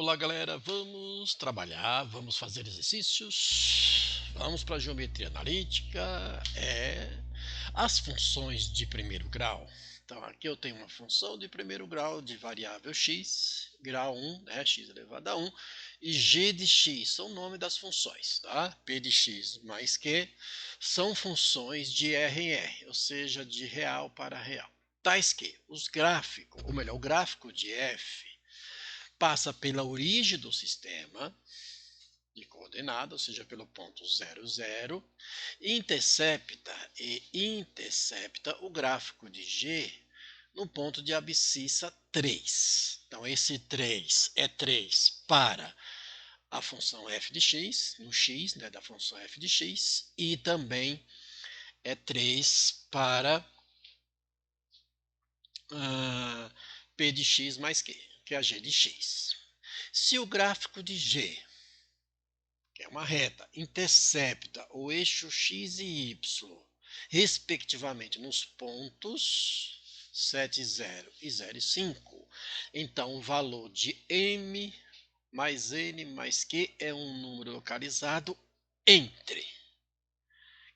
Olá, galera. Vamos trabalhar, vamos fazer exercícios, vamos para a geometria analítica, as funções de primeiro grau. Então, aqui eu tenho uma função de primeiro grau de variável x, grau 1, né, x elevado a 1, e g de x são o nome das funções, tá? P de x mais q são funções de R em R, ou seja, de real para real. Tais que os gráficos, ou melhor, o gráfico de f passa pela origem do sistema de coordenada, ou seja, pelo ponto 0, 0, intercepta o gráfico de G no ponto de abscissa 3. Então, esse 3 é 3 para a função f de x, no x, né, da função f de x, e também é 3 para p de x mais q, que é a g de x. Se o gráfico de G, que é uma reta, intercepta o eixo x e y, respectivamente nos pontos 7, 0 e 0 e 5, então o valor de m mais n mais q é um número localizado entre.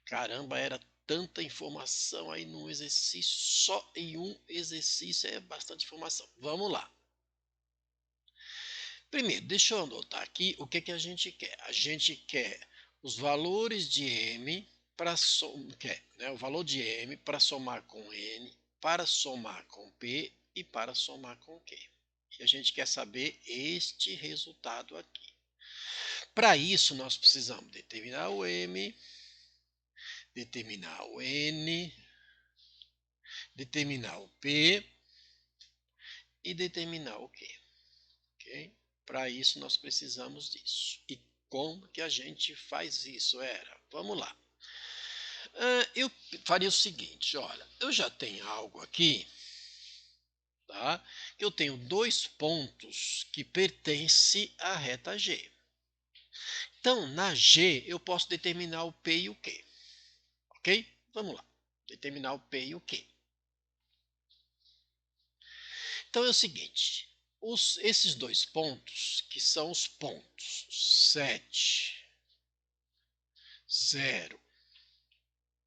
Caramba, era tanta informação aí num exercício, só em um exercício é bastante informação. Vamos lá. Primeiro, deixa eu anotar aqui o que a gente quer. A gente quer os valores de m para o valor de m para somar com n, para somar com p e para somar com q. E a gente quer saber este resultado aqui. Para isso, nós precisamos determinar o m, determinar o n, determinar o p e determinar o q. Ok? Para isso, nós precisamos disso. E como que a gente faz isso? Vamos lá. Eu faria o seguinte, olha, eu já tenho algo aqui, tá? Que eu tenho dois pontos que pertencem à reta G. Então, na G, eu posso determinar o P e o Q. Ok? Vamos lá. Determinar o P e o Q. Então, é o seguinte. Esses dois pontos, que são os pontos 7, 0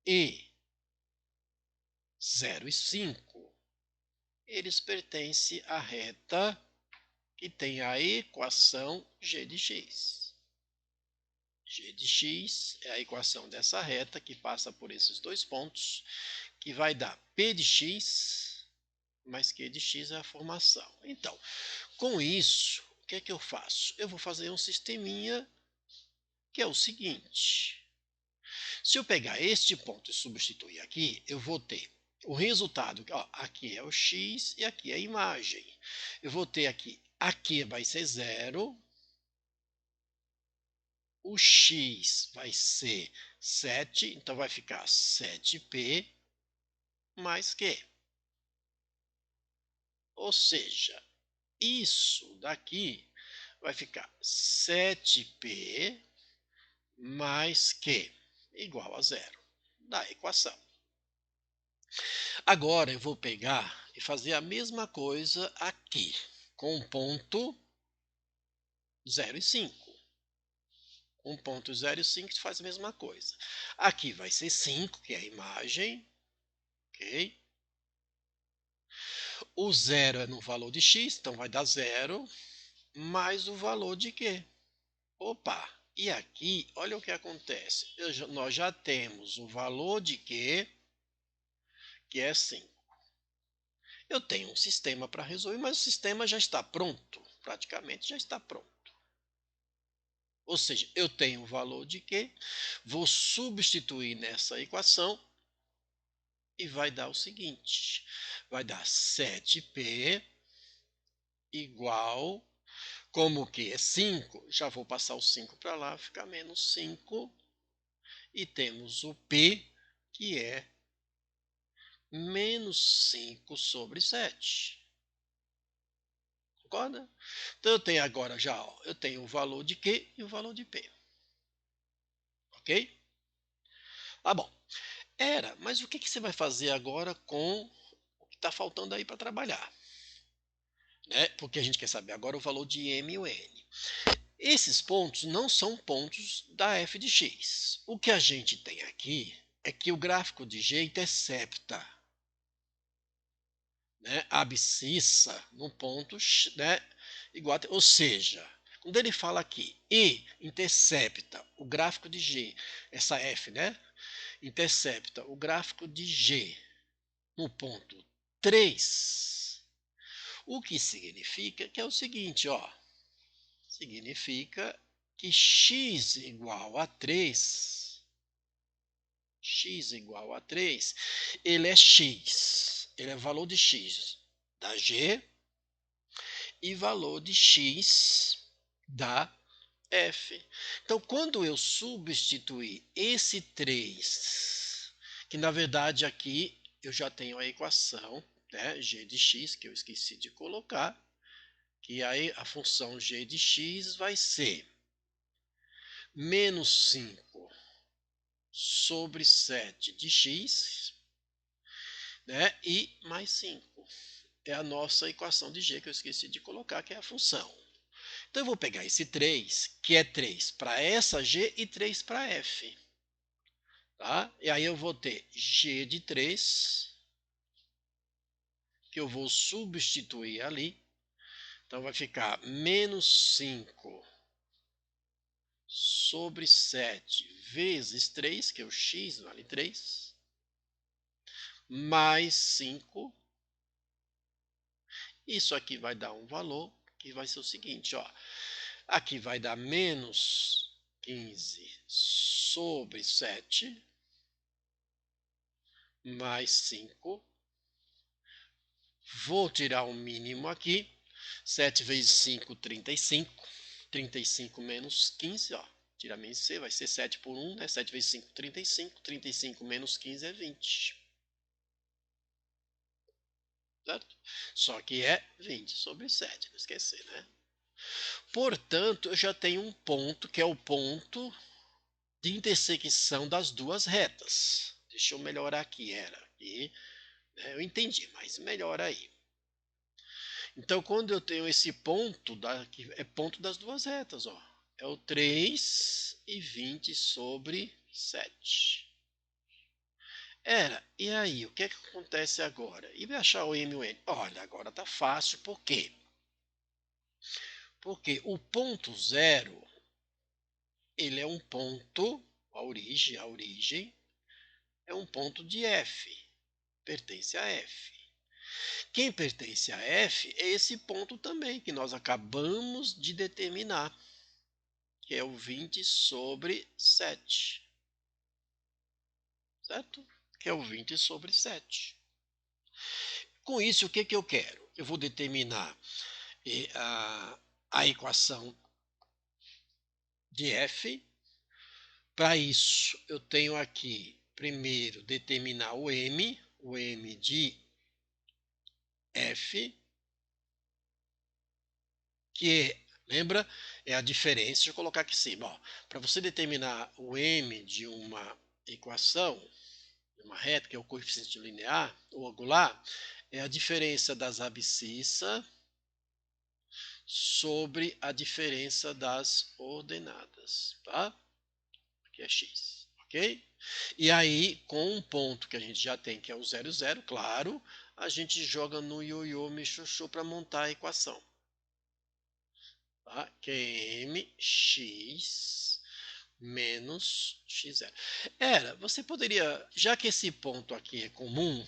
e 0 e 5, eles pertencem à reta que tem a equação g de x. G de x é a equação dessa reta que passa por esses dois pontos, que vai dar p de x mais q de x é a formação. Então, com isso, o que é que eu faço? Eu vou fazer um sisteminha que é o seguinte. Se eu pegar este ponto e substituir aqui, eu vou ter o resultado, ó, aqui é o x e aqui é a imagem. Eu vou ter aqui vai ser 0, o x vai ser 7, então vai ficar 7p mais q. Ou seja, isso daqui vai ficar 7p mais q igual a 0, da equação. Agora eu vou pegar e fazer a mesma coisa aqui, com o ponto 0 e 5. Com ponto 0 e 5 faz a mesma coisa. Aqui vai ser 5, que é a imagem, ok? O 0 é no valor de x, então vai dar 0, mais o valor de q. Opa! E aqui, olha o que acontece. Nós já temos o valor de q, que é 5. Eu tenho um sistema para resolver, mas o sistema já está pronto. Praticamente já está pronto. Ou seja, eu tenho o valor de q, vou substituir nessa equação e vai dar o seguinte. Vai dar 7p igual, como que é 5, já vou passar o 5 para lá, fica menos 5. E temos o p, que é menos 5 sobre 7. Concorda? Então, eu tenho agora já, ó, eu tenho o valor de Q e o valor de P. Ok? Tá bom. Mas o que você vai fazer agora com o que está faltando aí para trabalhar? né? Porque a gente quer saber agora o valor de m e o n. Esses pontos não são pontos da f de x. O que a gente tem aqui é que o gráfico de g intercepta, né, a abscissa no ponto, né, igual a, ou seja, quando ele fala aqui e intercepta o gráfico de g, essa f, né, intercepta o gráfico de g no ponto 3, o que significa que é o seguinte, ó, significa que x igual a 3, ele é x, ele é valor de x da g e valor de x da f. Então, quando eu substituir esse 3, que na verdade aqui eu já tenho a equação, né, g de x, que eu esqueci de colocar, que aí a função g de x vai ser menos 5 sobre 7 de x, né, e mais 5. É a nossa equação de g que eu esqueci de colocar, que é a função. Então eu vou pegar esse 3, que é 3 para essa g e 3 para f. Tá? E aí eu vou ter g de 3, que eu vou substituir ali. Então vai ficar menos 5 sobre 7 vezes 3, que é o x vale 3, mais 5. Isso aqui vai dar um valor que vai ser o seguinte, ó. Aqui vai dar menos 15 sobre 7, mais 5. Vou tirar o mínimo aqui. 7 vezes 5, 35. 35 menos 15, ó. Tira menos C, vai ser 7 por 1, né? 7 vezes 5, 35. 35 menos 15 é 20. Certo? Só que é 20 sobre 7, não esquecer, né? Portanto, eu já tenho um ponto, que é o ponto de intersecção das duas retas. Deixa eu melhorar aqui, era aqui, né? Eu entendi, mas melhora aí. Então, quando eu tenho esse ponto, que é ponto das duas retas, ó, é o 3 e 20 sobre 7. E aí, o que é que acontece agora? E vai achar o M e o N? Olha, agora tá fácil, por quê? Porque o ponto zero, ele é um ponto, a origem é um ponto de F, pertence a F. Quem pertence a F é esse ponto também, que nós acabamos de determinar, que é o 20 sobre 7. Certo? Que é o 20 sobre 7. Com isso, o que, que eu quero? Eu vou determinar a equação de F. Para isso, eu tenho aqui, primeiro, determinar o M de F, que, lembra, é a diferença. Deixa eu colocar aqui em cima. Para você determinar o M de uma equação, uma reta, que é o coeficiente linear ou angular, é a diferença das abscissas sobre a diferença das ordenadas, tá? Aqui é x, ok? E aí, com um ponto que a gente já tem, que é o 0, 0, claro, a gente joga no ioiô mexoxô para montar a equação. Tá? Que é mx menos x0. Você poderia, já que esse ponto aqui é comum,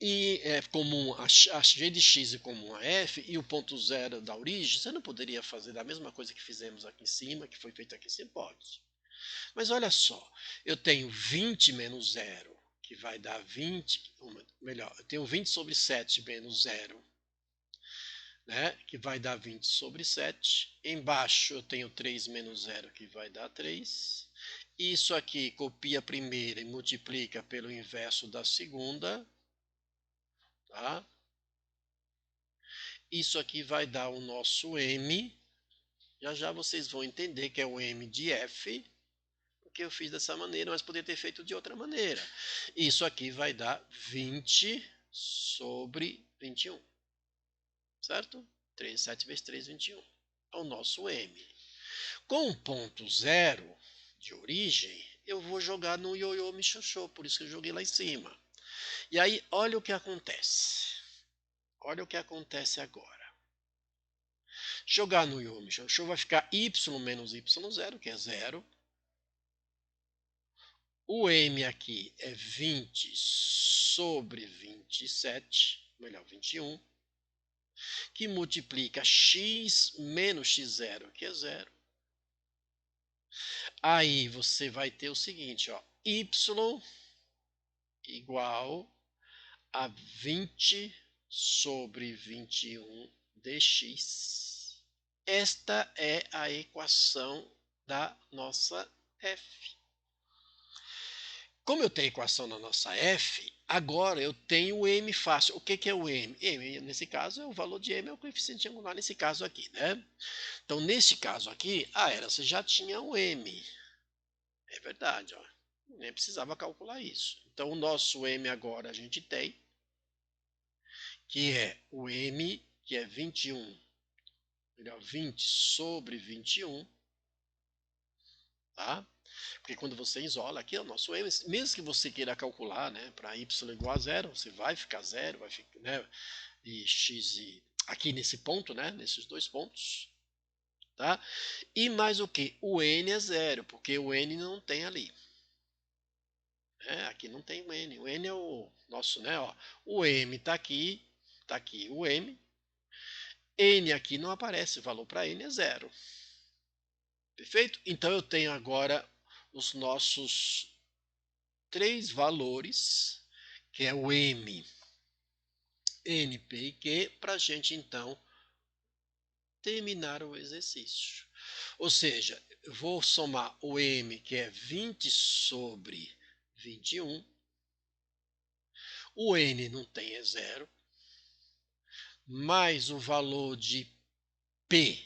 e é comum a g de x é comum a f, e o ponto zero da origem, você não poderia fazer a mesma coisa que fizemos aqui em cima, que foi feito aqui em cima? Pode. Mas olha só, eu tenho 20 menos zero, que vai dar 20, melhor, eu tenho 20 sobre 7 menos zero, né, que vai dar 20 sobre 7. Embaixo eu tenho 3 menos zero, que vai dar 3. Isso aqui copia a primeira e multiplica pelo inverso da segunda. Tá? Isso aqui vai dar o nosso M. Já já vocês vão entender que é o M de F, porque eu fiz dessa maneira, mas poderia ter feito de outra maneira. Isso aqui vai dar 20 sobre 21. Certo? 3, 7 vezes 3, 21. É o nosso M. Com o ponto zero de origem, eu vou jogar no ioiô michiochô, por isso que eu joguei lá em cima. E aí, olha o que acontece. Olha o que acontece agora. Jogar no ioiô michiochô vai ficar y menos y0, que é 0. O M aqui é 20 sobre 27, melhor, 21, que multiplica x menos x0, que é 0. Aí você vai ter o seguinte, ó, y igual a 20 sobre 21 dx. Esta é a equação da nossa f. Como eu tenho a equação da nossa f, agora eu tenho o m fácil. O que é o m? M, nesse caso, é o valor de m, é o coeficiente angular nesse caso aqui, né? Então, nesse caso aqui, você já tinha o m. É verdade, ó. Nem precisava calcular isso. Então, o nosso m agora a gente tem, que é o m, que é 21, melhor, 20 sobre 21, tá? Porque quando você isola aqui, o nosso m, mesmo que você queira calcular, né, para y igual a zero, você vai ficar zero, vai ficar, né, e x aqui nesse ponto, né, nesses dois pontos, tá? E mais o que? O n é zero, porque o n não tem ali. Aqui não tem o n. O n é o nosso, né, ó. O m está aqui o m. N aqui não aparece, o valor para n é zero. Perfeito? Então eu tenho agora os nossos três valores, que é o m, n, p e q, para a gente então terminar o exercício. Ou seja, eu vou somar o m, que é 20 sobre 21. O n não tem, é zero. Mais o valor de p.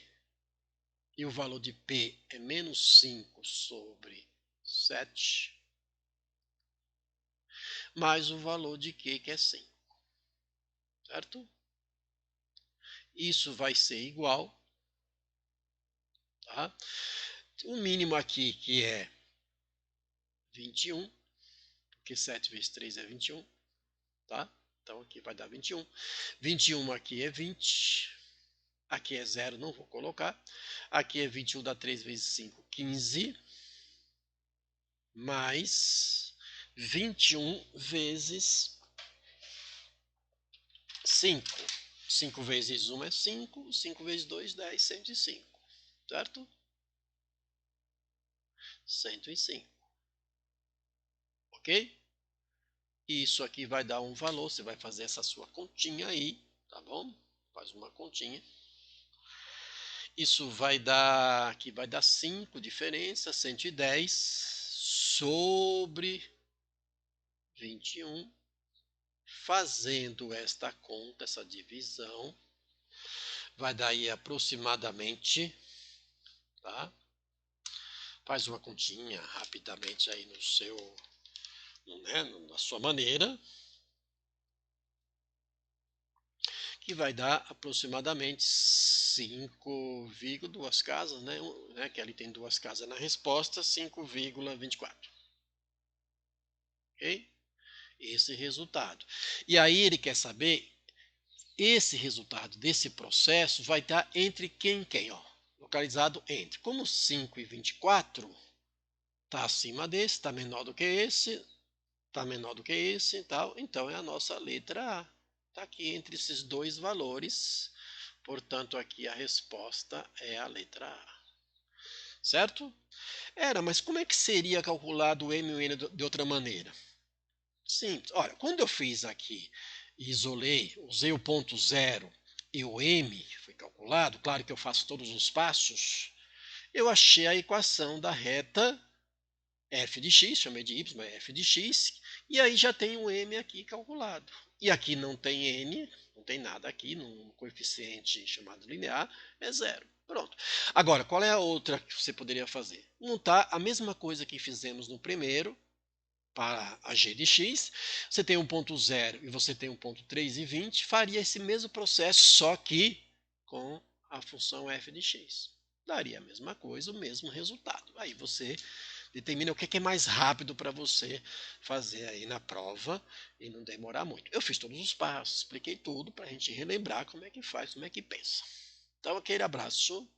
E o valor de p é menos 5 sobre 7. Mais o valor de q, que é 5. Certo? Isso vai ser igual, tá? O mínimo aqui, que é 21, porque 7 vezes 3 é 21, tá? Então aqui vai dar 21. 21 aqui é 20. Aqui é 0, não vou colocar. Aqui é 21, dá 3 vezes 5, 15. Mais 21 vezes 5. 5 vezes 1 é 5. 5 vezes 2, 10, 105. Certo? 105. Ok? Isso aqui vai dar um valor. Você vai fazer essa sua continha aí. Tá bom? Faz uma continha. Isso vai dar, aqui vai dar 5, diferença, 110 sobre 21. Fazendo esta conta, essa divisão, vai dar aí aproximadamente, tá? Faz uma continha rapidamente aí no seu, né, na sua maneira, que vai dar aproximadamente 5,2 casas, né, que ali tem duas casas na resposta, 5,24. Ok? Esse resultado. E aí ele quer saber, esse resultado desse processo vai estar entre quem e quem, ó, localizado entre. Como 5 e 24 está acima desse, está menor do que esse, está menor do que esse e tal, então é a nossa letra A. Está aqui entre esses dois valores, portanto aqui a resposta é a letra A. Certo? Mas como é que seria calculado o M e o N de outra maneira? Simples. Olha, quando eu fiz aqui, isolei, usei o ponto zero e o M foi calculado, claro que eu faço todos os passos, eu achei a equação da reta f de x, chamei de y, mas f de x, e aí já tem um m aqui calculado. E aqui não tem n, não tem nada aqui, no coeficiente chamado linear, é zero. Pronto. Agora, qual é a outra que você poderia fazer? Montar a mesma coisa que fizemos no primeiro, para a g de x, você tem 1,0 e você tem 1,320, faria esse mesmo processo, só que com a função f de x. Daria a mesma coisa, o mesmo resultado. Aí você determina o que é mais rápido para você fazer aí na prova e não demorar muito. Eu fiz todos os passos, expliquei tudo para a gente relembrar como é que faz, como é que pensa. Então, aquele abraço.